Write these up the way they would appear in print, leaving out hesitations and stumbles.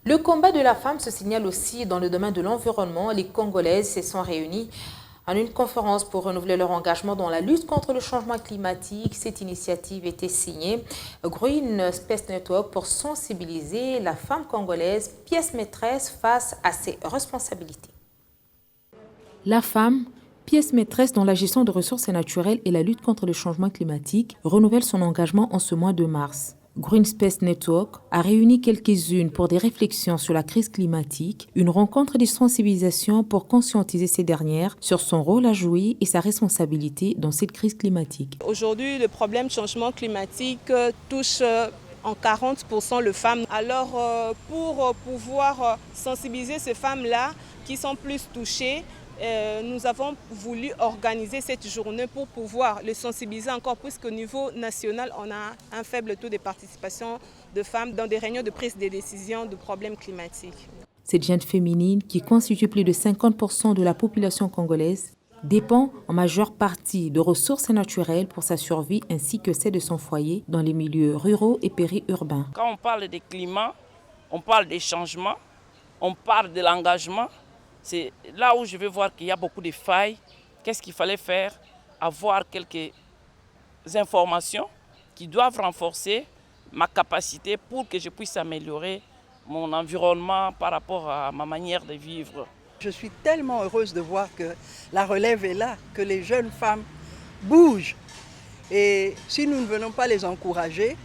Le combat de la femme se signale aussi dans le domaine de l'environnement. Les Congolaises se sont réunies en une conférence pour renouveler leur engagement dans la lutte contre le changement climatique. Cette initiative était signée Green Space Network pour sensibiliser la femme congolaise, pièce maîtresse face à ses responsabilités. La femme, pièce maîtresse dans la gestion de ressources naturelles et la lutte contre le changement climatique, renouvelle son engagement en ce mois de mars. Green Space Network a réuni quelques-unes pour des réflexions sur la crise climatique, une rencontre de sensibilisation pour conscientiser ces dernières sur son rôle à jouer et sa responsabilité dans cette crise climatique. Aujourd'hui, le problème du changement climatique touche en 40% les femmes. Alors, pour pouvoir sensibiliser ces femmes-là qui sont plus touchées, nous avons voulu organiser cette journée pour pouvoir les sensibiliser encore, puisqu'au niveau national, on a un faible taux de participation de femmes dans des réunions de prise de décision de problèmes climatiques. Cette jeune féminine, qui constitue plus de 50% de la population congolaise, dépend en majeure partie de ressources naturelles pour sa survie ainsi que celle de son foyer dans les milieux ruraux et périurbains. Quand on parle de climat, on parle des changements, on parle de l'engagement. C'est là où je vais voir qu'il y a beaucoup de failles. Qu'est-ce qu'il fallait faire? Avoir quelques informations qui doivent renforcer ma capacité pour que je puisse améliorer mon environnement par rapport à ma manière de vivre. Je suis tellement heureuse de voir que la relève est là, que les jeunes femmes bougent. Et si nous ne venons pas les encourager,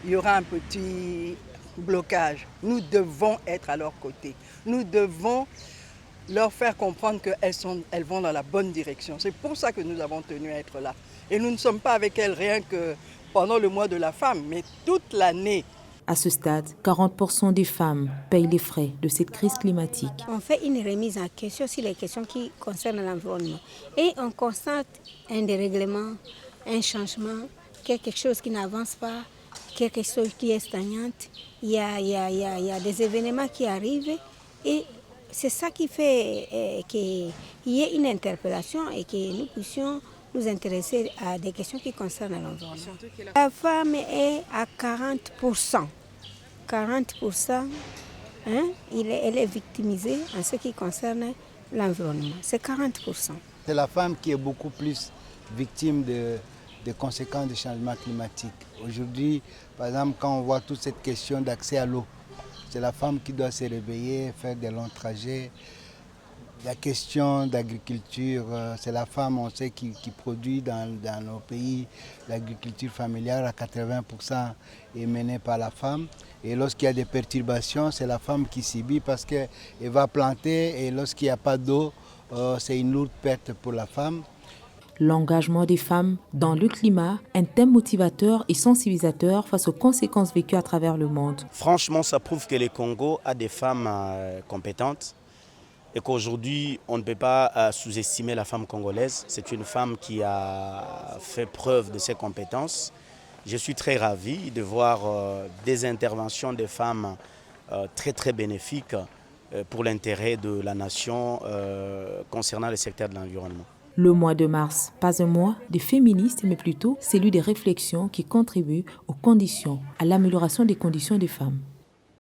il y aura un petit blocage. Nous devons être à leur côté. Nous devons leur faire comprendre qu'elles vont dans la bonne direction. C'est pour ça que nous avons tenu à être là. Et nous ne sommes pas avec elles rien que pendant le mois de la femme, mais toute l'année. À ce stade, 40% des femmes payent les frais de cette crise climatique. On fait une remise en question sur les questions qui concernent l'environnement. Et on constate un dérèglement, un changement, quelque chose qui n'avance pas, quelque chose qui est stagnante. Il y a des événements qui arrivent et c'est ça qui fait qu'il y ait une interpellation et que nous puissions nous intéresser à des questions qui concernent l'environnement. La femme est à 40%. 40%, elle est victimisée en ce qui concerne l'environnement. C'est 40%. C'est la femme qui est beaucoup plus victime des conséquences du changement climatique. Aujourd'hui, par exemple, quand on voit toute cette question d'accès à l'eau, c'est la femme qui doit se réveiller, faire des longs trajets. La question d'agriculture, c'est la femme, on sait, qui produit dans nos pays. L'agriculture familiale à 80% est menée par la femme. Et lorsqu'il y a des perturbations, c'est la femme qui subit parce qu'elle va planter et lorsqu'il n'y a pas d'eau, c'est une lourde perte pour la femme. L'engagement des femmes dans le climat, un thème motivateur et sensibilisateur face aux conséquences vécues à travers le monde. Franchement, ça prouve que le Congo a des femmes compétentes et qu'aujourd'hui, on ne peut pas sous-estimer la femme congolaise. C'est une femme qui a fait preuve de ses compétences. Je suis très ravi de voir des interventions des femmes très très bénéfiques pour l'intérêt de la nation concernant le secteur de l'environnement. Le mois de mars, pas un mois de féministes, mais plutôt celui des réflexions qui contribuent aux conditions, à l'amélioration des conditions des femmes.